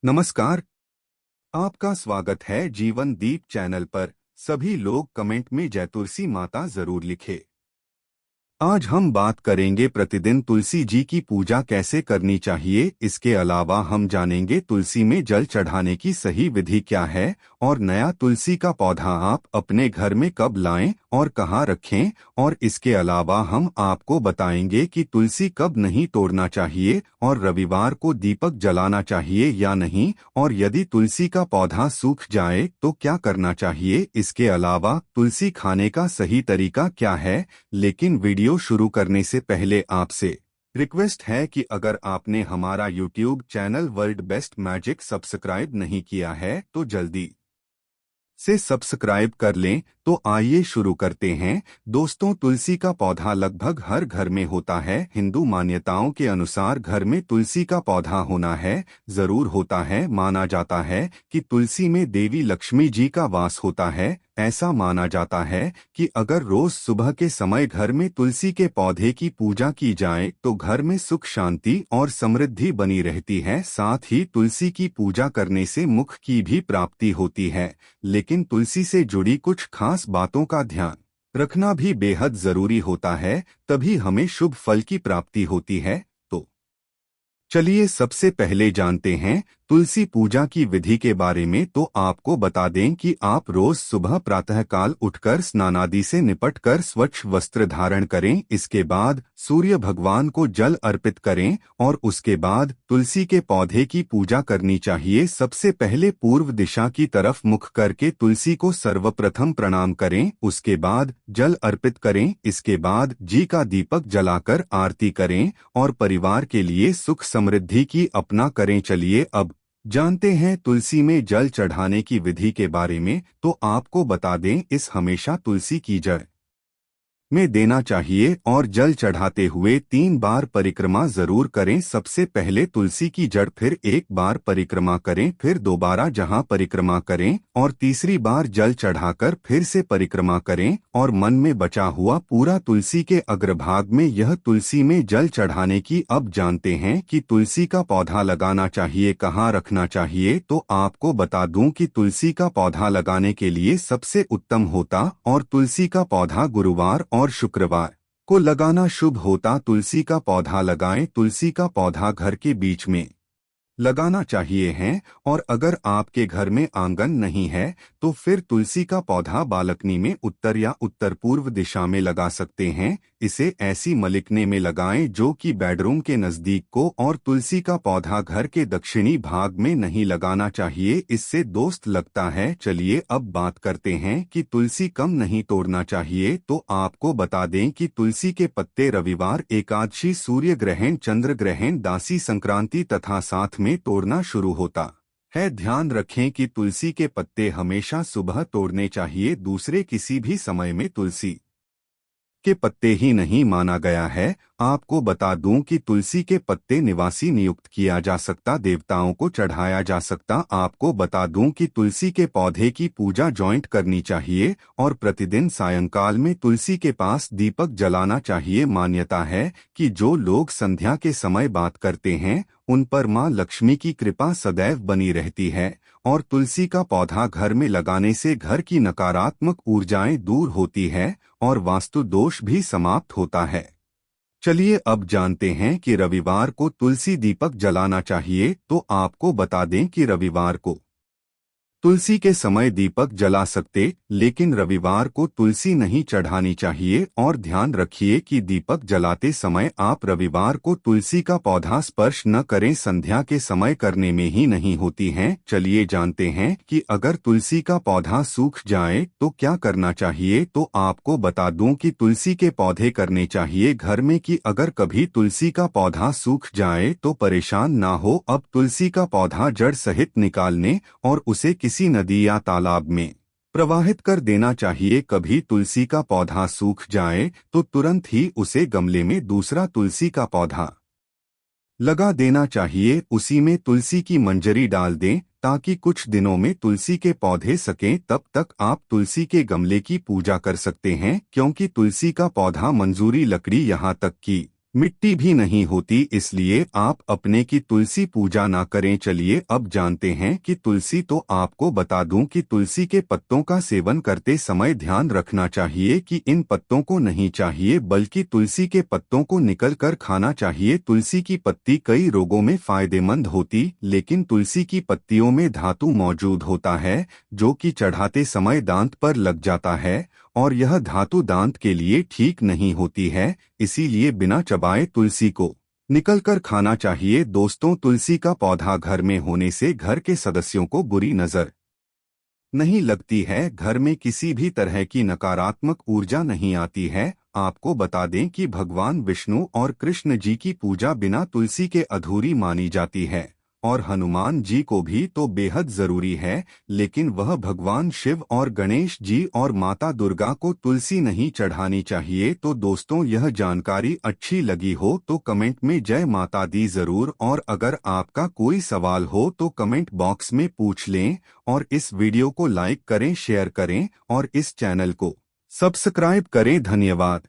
नमस्कार। आपका स्वागत है जीवन दीप चैनल पर। सभी लोग कमेंट में जय तुलसी माता जरूर लिखें। आज हम बात करेंगे प्रतिदिन तुलसी जी की पूजा कैसे करनी चाहिए। इसके अलावा हम जानेंगे तुलसी में जल चढ़ाने की सही विधि क्या है और नया तुलसी का पौधा आप अपने घर में कब लाएं और कहां रखें। और इसके अलावा हम आपको बताएंगे कि तुलसी कब नहीं तोड़ना चाहिए और रविवार को दीपक जलाना चाहिए या नहीं, और यदि तुलसी का पौधा सूख जाए तो क्या करना चाहिए। इसके अलावा तुलसी खाने का सही तरीका क्या है। लेकिन वीडियो शुरू करने से पहले आपसे रिक्वेस्ट है कि अगर आपने हमारा YouTube channel world best magic subscribe नहीं किया है तो जल्दी से सब्सक्राइब कर लें। तो आइए शुरू करते हैं। दोस्तों, तुलसी का पौधा लगभग हर घर में होता है। हिंदू मान्यताओं के अनुसार घर में तुलसी का पौधा होना है, जरूर होता है। माना जाता है कि तुलसी में देवी लक्ष्मी जी का वास होता है। ऐसा माना जाता है कि अगर रोज सुबह के समय घर में तुलसी के पौधे की पूजा की जाए तो घर में सुख शांति और समृद्धि बनी रहती है। साथ ही तुलसी की पूजा करने से मुख की भी प्राप्ति होती है। लेकिन तुलसी से जुड़ी कुछ खास बातों का ध्यान रखना भी बेहद जरूरी होता है, तभी हमें शुभ फल की प्राप्ति होती है। तो चलिए सबसे पहले जानते हैं तुलसी पूजा की विधि के बारे में। तो आपको बता दें कि आप रोज सुबह प्रातःकाल उठकर स्नानादि से निपटकर स्वच्छ वस्त्र धारण करें। इसके बाद सूर्य भगवान को जल अर्पित करें और उसके बाद तुलसी के पौधे की पूजा करनी चाहिए। सबसे पहले पूर्व दिशा की तरफ मुख करके तुलसी को सर्वप्रथम प्रणाम करें, उसके बाद जल अर्पित करें। इसके बाद जी का दीपक जलाकर आरती करें और परिवार के लिए सुख समृद्धि की अपना करें। चलिए अब जानते हैं तुलसी में जल चढ़ाने की विधि के बारे में। तो आपको बता दें, इस हमेशा तुलसी की जड़ में देना चाहिए और जल चढ़ाते हुए 3 बार परिक्रमा जरूर करें। सबसे पहले तुलसी की जड़, फिर एक बार परिक्रमा करें, फिर दोबारा जहां परिक्रमा करें और तीसरी बार जल चढ़ाकर फिर से परिक्रमा करें और मन में बचा हुआ पूरा तुलसी के अग्रभाग में यह तुलसी में जल चढ़ाने की। अब जानते हैं कि तुलसी का पौधा लगाना चाहिए, कहाँ रखना चाहिए। तो आपको बता दूं कि तुलसी का पौधा लगाने के लिए सबसे उत्तम होता और तुलसी का पौधा गुरुवार और शुक्रवार को लगाना शुभ होता। तुलसी का पौधा लगाएं। तुलसी का पौधा घर के बीच में लगाना चाहिए है, और अगर आपके घर में आंगन नहीं है तो फिर तुलसी का पौधा बालकनी में उत्तर या उत्तर पूर्व दिशा में लगा सकते हैं। इसे ऐसी मलिकने में लगाएं जो कि बेडरूम के नजदीक को, और तुलसी का पौधा घर के दक्षिणी भाग में नहीं लगाना चाहिए, इससे दोस्त लगता है। चलिए अब बात करते हैं कि तुलसी कम नहीं तोड़ना चाहिए। तो आपको बता दें कि तुलसी के पत्ते रविवार, एकादशी, सूर्य ग्रहण, चंद्र ग्रहण, दासी संक्रांति तथा साथ में तोड़ना शुरू होता है। ध्यान रखें कि तुलसी के पत्ते हमेशा सुबह तोड़ने चाहिए, दूसरे किसी भी समय में तुलसी के पत्ते ही नहीं माना गया है। आपको बता दूं कि तुलसी के पत्ते निवासी नियुक्त किया जा सकता, देवताओं को चढ़ाया जा सकता। आपको बता दूं कि तुलसी के पौधे की पूजा जॉइंट करनी चाहिए और प्रतिदिन सायंकाल में तुलसी के पास दीपक जलाना चाहिए। मान्यता है कि जो लोग संध्या के समय बात करते हैं उन पर मां लक्ष्मी की कृपा सदैव बनी रहती है, और तुलसी का पौधा घर में लगाने से घर की नकारात्मक ऊर्जाएं दूर होती है और वास्तु दोष भी समाप्त होता है। चलिए अब जानते हैं कि रविवार को तुलसी दीपक जलाना चाहिए। तो आपको बता दें कि रविवार को तुलसी के समय दीपक जला सकते, लेकिन रविवार को तुलसी नहीं चढ़ानी चाहिए। और ध्यान रखिए कि दीपक जलाते समय आप रविवार को तुलसी का पौधा स्पर्श न करें, संध्या के समय करने में ही नहीं होती हैं। चलिए जानते हैं कि अगर तुलसी का पौधा सूख जाए तो क्या करना चाहिए। तो आपको बता दूं कि तुलसी के पौधे करने चाहिए घर में। कि अगर कभी तुलसी का पौधा सूख जाए तो परेशान ना हो। अब तुलसी का पौधा जड़ सहित निकालने और उसे किसी नदी या तालाब में प्रवाहित कर देना चाहिए। कभी तुलसी का पौधा सूख जाए तो तुरंत ही उसे गमले में दूसरा तुलसी का पौधा लगा देना चाहिए, उसी में तुलसी की मंजरी डाल दें ताकि कुछ दिनों में तुलसी के पौधे सकें। तब तक आप तुलसी के गमले की पूजा कर सकते हैं, क्योंकि तुलसी का पौधा मंजूरी लकड़ी यहाँ तक कि मिट्टी भी नहीं होती, इसलिए आप अपने की तुलसी पूजा ना करें। चलिए अब जानते हैं कि तुलसी। तो आपको बता दूं कि तुलसी के पत्तों का सेवन करते समय ध्यान रखना चाहिए कि इन पत्तों को नहीं चाहिए, बल्कि तुलसी के पत्तों को निकल कर खाना चाहिए। तुलसी की पत्ती कई रोगों में फायदेमंद होती, लेकिन तुलसी की पत्तियों में धातु मौजूद होता है जो कि चढ़ाते समय दांत पर लग जाता है, और यह धातु दांत के लिए ठीक नहीं होती है। इसीलिए बिना चबाए तुलसी को निकलकर खाना चाहिए। दोस्तों, तुलसी का पौधा घर में होने से घर के सदस्यों को बुरी नजर नहीं लगती है, घर में किसी भी तरह की नकारात्मक ऊर्जा नहीं आती है। आपको बता दें कि भगवान विष्णु और कृष्ण जी की पूजा बिना तुलसी के अधूरी मानी जाती है, और हनुमान जी को भी तो बेहद जरूरी है, लेकिन वह भगवान शिव और गणेश जी और माता दुर्गा को तुलसी नहीं चढ़ानी चाहिए। तो दोस्तों, यह जानकारी अच्छी लगी हो तो कमेंट में जय माता दी जरूर, और अगर आपका कोई सवाल हो तो कमेंट बॉक्स में पूछ लें, और इस वीडियो को लाइक करें, शेयर करें और इस चैनल को सब्सक्राइब करें। धन्यवाद।